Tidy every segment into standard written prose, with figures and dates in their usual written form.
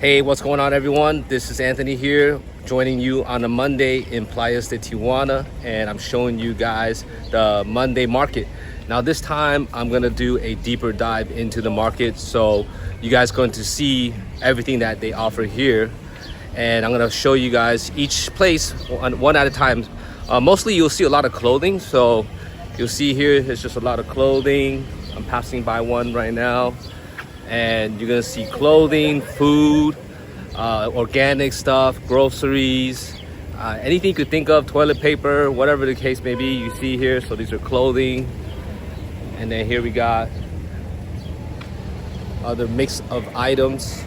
Hey, what's going on, everyone? This is Anthony here, joining you on a Monday in Playas de Tijuana, and I'm showing you guys the Monday market. Now this time I'm gonna do a deeper dive into the market, so you guys going to see everything that they offer here, and I'm gonna show you guys each place one at a time. Mostly you'll see a lot of clothing, so you'll see here it's just a lot of clothing. I'm passing by one right now, and you're gonna see clothing, food, organic stuff, groceries, anything you could think of, toilet paper, whatever the case may be, you see here. So these are clothing, and then here we got other mix of items.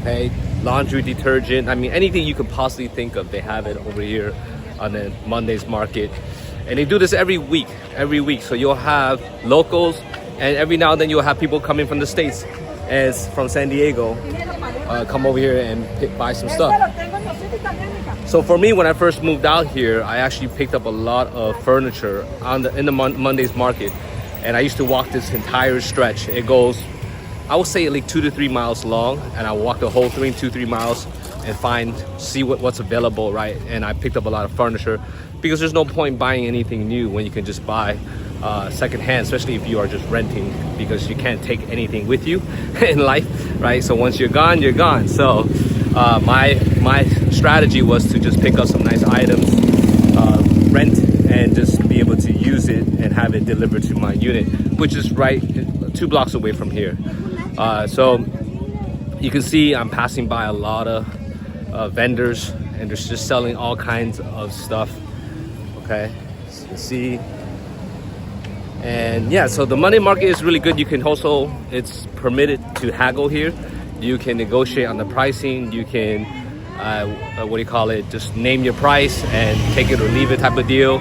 Okay, laundry detergent, I mean anything you could possibly think of, they have it over here on the Monday's market. And they do this every week, so you'll have locals, and every now and then you'll have people coming from the States and from San Diego come over here and buy some stuff. So for me, when I first moved out here, I actually picked up a lot of furniture in the Monday's market, and I used to walk this entire stretch. It goes, I would say, like 2 to 3 miles long, and I walk the whole 3 miles and see what's available, right? And I picked up a lot of furniture because there's no point buying anything new when you can just buy secondhand, especially if you are just renting, because you can't take anything with you in life, right? So once you're gone, you're gone. So my strategy was to just pick up some nice items, rent, and just be able to use it and have it delivered to my unit, which is right 2 blocks away from here. So you can see I'm passing by a lot of vendors, and they're just selling all kinds of stuff. Okay, so you can see. And yeah, so the Monday market is really good. You can also, it's permitted to haggle here. You can negotiate on the pricing. You can, what do you call it? Just name your price and take it or leave it type of deal.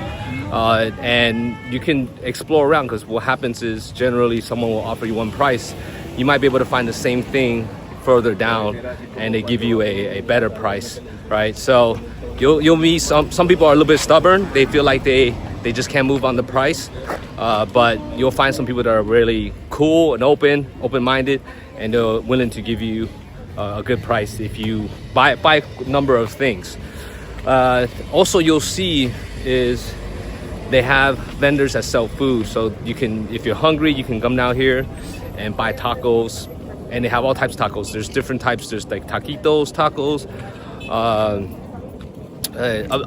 And you can explore around, because what happens is generally someone will offer you one price. You might be able to find the same thing further down, and they give you a better price, right? So you'll meet some people are a little bit stubborn. They feel like they just can't move on the price. But you'll find some people that are really cool and open-minded, and they're willing to give you a good price if you buy a number of things. Also, you'll see is they have vendors that sell food, so you can, if you're hungry, you can come down here and buy tacos. And they have all types of tacos. There's different types. There's like taquitos, tacos,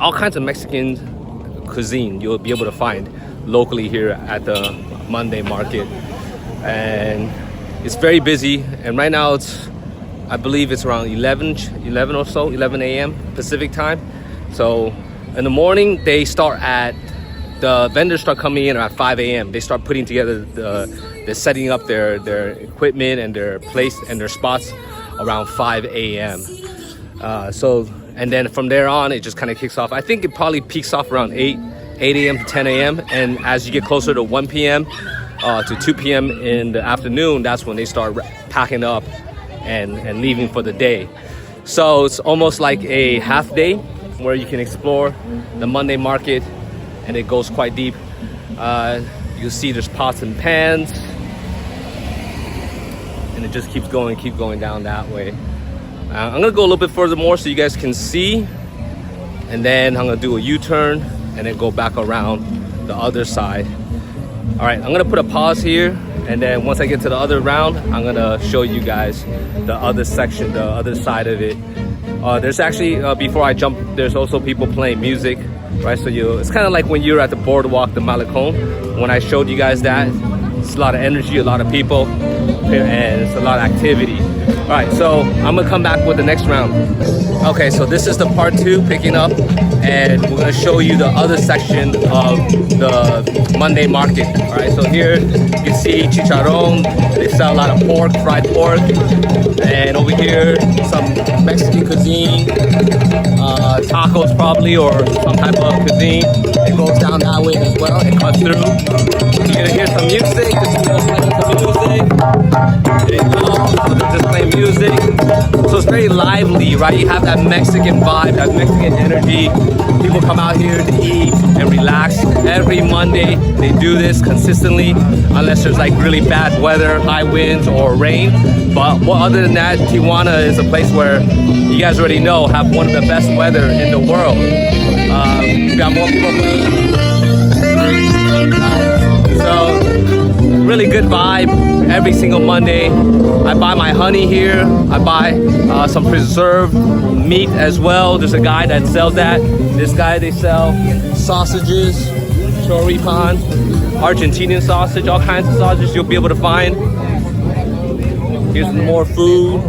all kinds of Mexican cuisine you'll be able to find locally here at the Monday market. And it's very busy, and right now I believe it's around 11 or so, 11 a.m. Pacific time. So in the morning, the vendors start coming in at 5 a.m. They start putting together they're setting up their equipment and their place and their spots around 5 a.m. And then from there on, it just kind of kicks off. I think it probably peaks off around 8 a.m. to 10 a.m. And as you get closer to 1 p.m. To 2 p.m. in the afternoon, that's when they start packing up and leaving for the day. So it's almost like a half day where you can explore the Monday market, and it goes quite deep. You'll see there's pots and pans, and it just keeps going down that way. I'm gonna go a little bit further more so you guys can see, and then I'm gonna do a U-turn and then go back around the other side. All right, I'm gonna put a pause here, and then once I get to the other round, I'm gonna show you guys the other section, the other side of it. There's actually, before I jump, there's also people playing music, right? So it's kind of like when you're at the boardwalk, the Malecon. When I showed you guys that, it's a lot of energy, a lot of people, and it's a lot of activity. All right, so I'm gonna come back with the next round. Okay, so this is the part 2, picking up, and we're gonna show you the other section of the Monday market. All right, so here you can see chicharron. They sell a lot of pork, fried pork, and over here some Mexican cuisine, tacos probably, or some type of cuisine. It goes down that way as well. It cuts through. You're gonna hear some music. This is playing some music. There you go. So they're just playing music. So it's very lively, right? You have that Mexican vibe, that Mexican energy. People come out here to eat and relax. Every Monday they do this consistently, unless there's like really bad weather, high winds or rain. But other than that, Tijuana is a place where you guys already know have one of the best weather in the world. We got more people. So really good vibe every single Monday. I buy my honey here. I buy some preserved meat as well. There's a guy that sells that. This guy, they sell sausages, choripan, Argentinian sausage, all kinds of sausages you'll be able to find. Here's more food.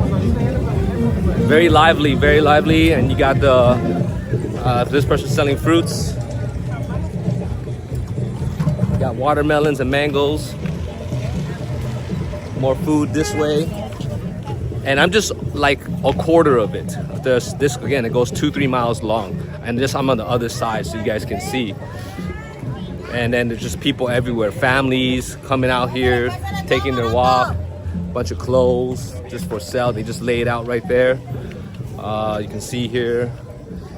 Very lively, very lively. And you got the this person selling fruits. You got watermelons and mangoes. More food this way. And I'm just like a quarter of it. This again, it goes 2-3 miles long. And this, I'm on the other side so you guys can see. And then there's just people everywhere. Families coming out here, taking their walk. Bunch of clothes just for sale. They just lay it out right there. You can see here.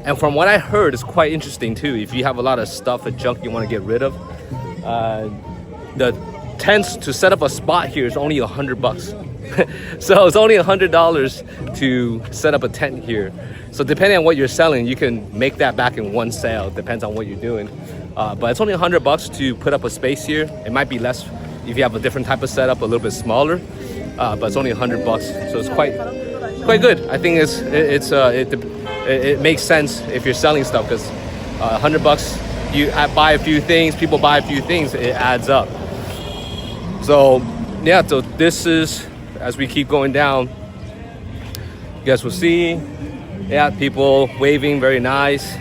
And from what I heard, it's quite interesting too. If you have a lot of stuff and junk you want to get rid of, the tents to set up a spot here is only $100. So it's only $100 to set up a tent here. So depending on what you're selling, you can make that back in one sale. Depends on what you're doing. But it's only $100 to put up a space here. It might be less if you have a different type of setup, a little bit smaller. But it's only $100, so it's quite good. I think it makes sense if you're selling stuff, because $100 you buy a few things, people buy a few things, it adds up. So yeah, so this is, as we keep going down, you guys will see, yeah, people waving, very nice,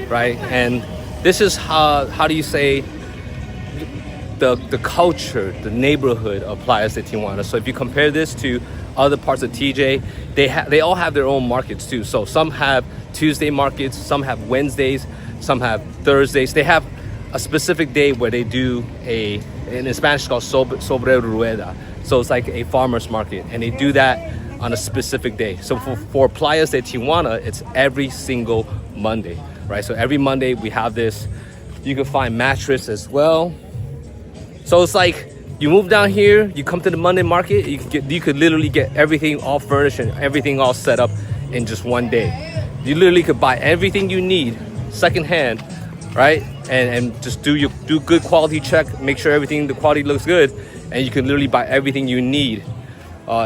right? And this is how do you say, the culture, the neighborhood of Playas de Tijuana. So if you compare this to other parts of TJ, they all have their own markets too. So some have Tuesday markets, some have Wednesdays, some have Thursdays. They have a specific day where they do in Spanish called Sobre-Ruedas. So it's like a farmer's market, and they do that on a specific day. So for Playas de Tijuana, it's every single Monday, right? So every Monday we have this. You can find mattress as well. So it's like you move down here, you come to the Monday market, you could literally get everything all furnished and everything all set up in just one day. You literally could buy everything you need secondhand, right? And just do good quality check, make sure the quality looks good, and you can literally buy everything you need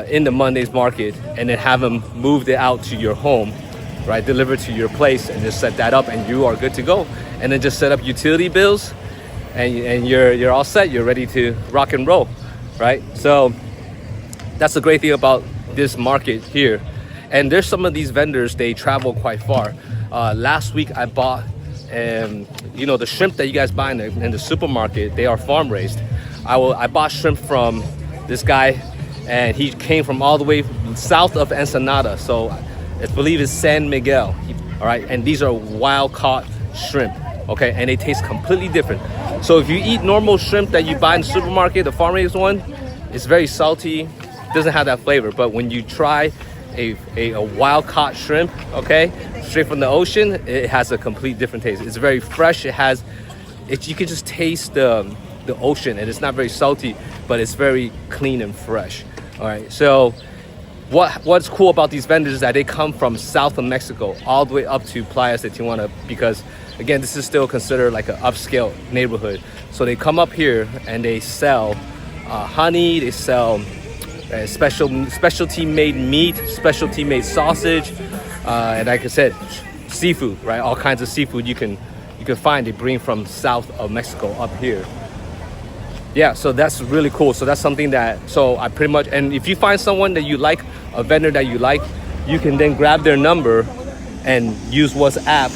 in the Monday's market, and then have them moved it out to your home, right? Delivered to your place, and just set that up, and you are good to go. And then just set up utility bills. And you're all set. You're ready to rock and roll, right? So that's the great thing about this market here. And there's some of these vendors, they travel quite far. Last week I bought, the shrimp that you guys buy in the supermarket. They are farm raised. I bought shrimp from this guy, and he came from all the way south of Ensenada. So I believe it's San Miguel. All right, and these are wild caught shrimp. Okay, and they taste completely different. So if you eat normal shrimp that you buy in the supermarket, the farm-raised one, it's very salty, doesn't have that flavor. But when you try a wild-caught shrimp, okay, straight from the ocean, it has a complete different taste. It's very fresh. You can just taste the ocean, and it's not very salty, but it's very clean and fresh. All right, so what's cool about these vendors is that they come from south of Mexico all the way up to Playas de Tijuana, because again, this is still considered like an upscale neighborhood. So they come up here and they sell honey, they sell specialty made meat, specialty made sausage, and like I said, seafood, right? All kinds of seafood you can find. They bring from south of Mexico up here. Yeah, so that's really cool. So that's something so I pretty much, and if you find someone that you like, a vendor that you like, you can then grab their number and use WhatsApp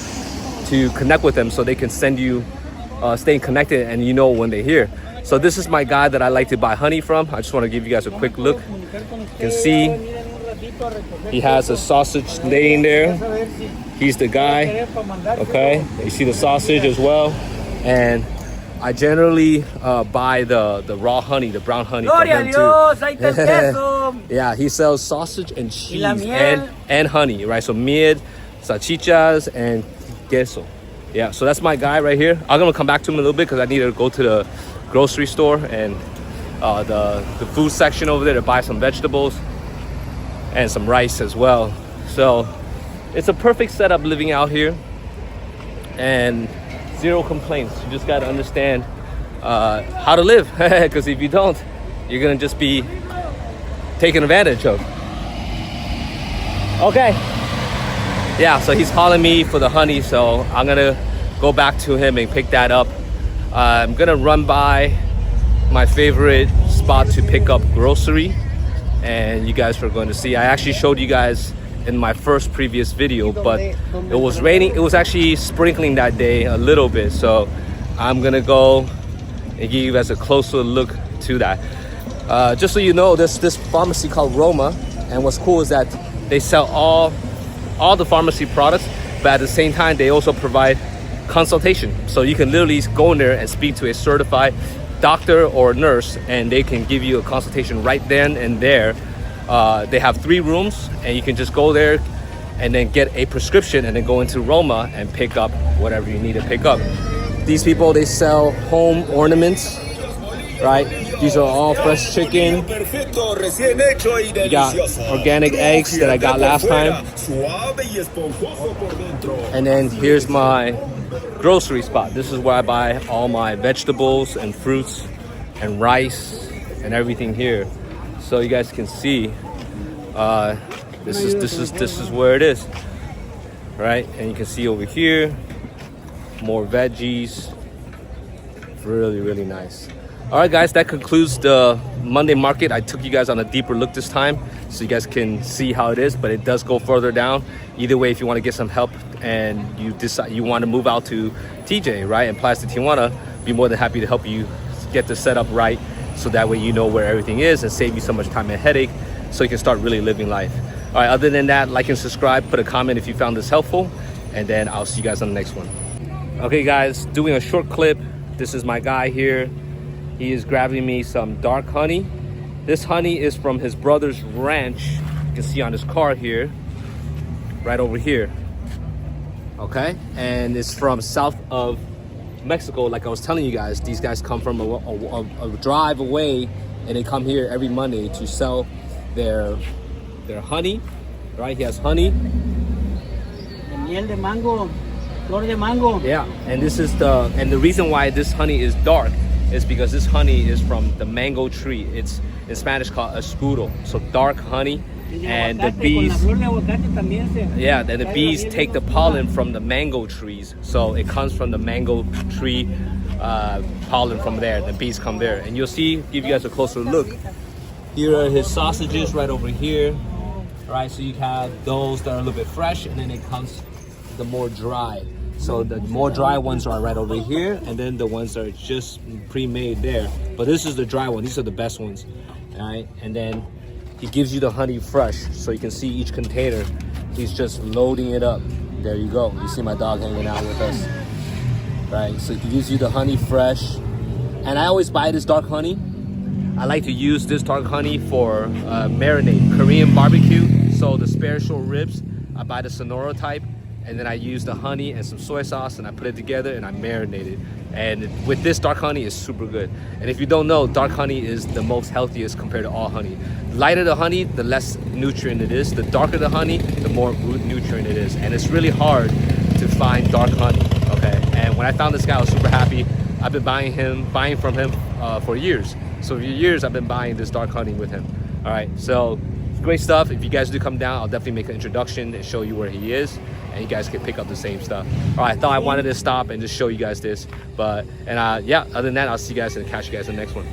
to connect with them, so they can send you, stay connected, and you know when they're here. So this is my guy that I like to buy honey from. I just want to give you guys a quick look. You can see he has a sausage laying there. He's the guy, okay? You see the sausage as well. And I generally buy the raw honey, the brown honey from Gloria a him Dios, too. ahí está el queso. Yeah, he sells sausage and cheese la miel. and honey, right? So miel, salchichas, and queso. Yeah, so that's my guy right here. I'm gonna come back to him a little bit because I need to go to the grocery store and the food section over there to buy some vegetables and some rice as well. So it's a perfect setup living out here and zero complaints. You just got to understand how to live, because if you don't, you're gonna just be taken advantage of. Okay, yeah, so he's calling me for the honey, so I'm gonna go back to him and pick that up. I'm gonna run by my favorite spot to pick up grocery, and you guys are going to see. I actually showed you guys in my first previous video, but it was raining. It was actually sprinkling that day a little bit, so I'm gonna go and give you guys a closer look to that. Just so you know, this pharmacy called Roma, and what's cool is that they sell all the pharmacy products, but at the same time they also provide consultation. So you can literally go in there and speak to a certified doctor or nurse, and they can give you a consultation right then and there. They have 3 rooms, and you can just go there and then get a prescription and then go into Roma and pick up whatever you need to pick up. These people, they sell home ornaments, right? These are all fresh chicken. You got organic eggs that I got last time. And then here's my grocery spot. This is where I buy all my vegetables and fruits and rice and everything here. So you guys can see, this is where it is, right? And you can see over here more veggies. Really nice. All right, guys, that concludes the Monday market. I took you guys on a deeper look this time so you guys can see how it is, but it does go further down. Either way, if you want to get some help and you decide you want to move out to TJ, right, and Playas de Tijuana, be more than happy to help you get the setup right, so that way you know where everything is and save you so much time and headache, so you can start really living life. All right, other than that, like and subscribe, put a comment if you found this helpful, and then I'll see you guys on the next one. Okay, guys, doing a short clip. This is my guy here. He is grabbing me some dark honey. This honey is from his brother's ranch. You can see on his car here, right over here. Okay, and it's from south of Mexico. Like I was telling you guys, these guys come from a drive away, and they come here every Monday to sell their honey, right? He has honey. Miel de mango, flor de mango. Yeah, and this is the reason why this honey is dark is because this honey is from the mango tree. It's in Spanish called escudo, so dark honey. And the bees, yeah, and the bees take the pollen from the mango trees, so it comes from the mango tree pollen from there. The bees come there, and you'll see. Give you guys a closer look. Here are his sausages right over here. Right, so you have those that are a little bit fresh, and then it comes the more dry. So the more dry ones are right over here, and then the ones that are just pre-made there. But this is the dry one. These are the best ones. All right, and then he gives you the honey fresh, so you can see each container. He's just loading it up. There you go. You see my dog hanging out with us. Right, so he gives you the honey fresh. And I always buy this dark honey. I like to use this dark honey for marinade, Korean barbecue. So the spare short ribs, I buy the Sonora type, and then I use the honey and some soy sauce, and I put it together and I marinate it. And with this, dark honey is super good. And if you don't know, dark honey is the most healthiest compared to all honey. The lighter the honey, the less nutrient it is. The darker the honey, the more nutrient it is. And it's really hard to find dark honey, okay? And when I found this guy, I was super happy. I've been buying from him for years. So for years, I've been buying this dark honey with him. All right, so great stuff. If you guys do come down, I'll definitely make an introduction and show you where he is, and you guys can pick up the same stuff. All right, I thought I wanted to stop and just show you guys this, but yeah, other than that, I'll see you guys and catch you guys in the next one.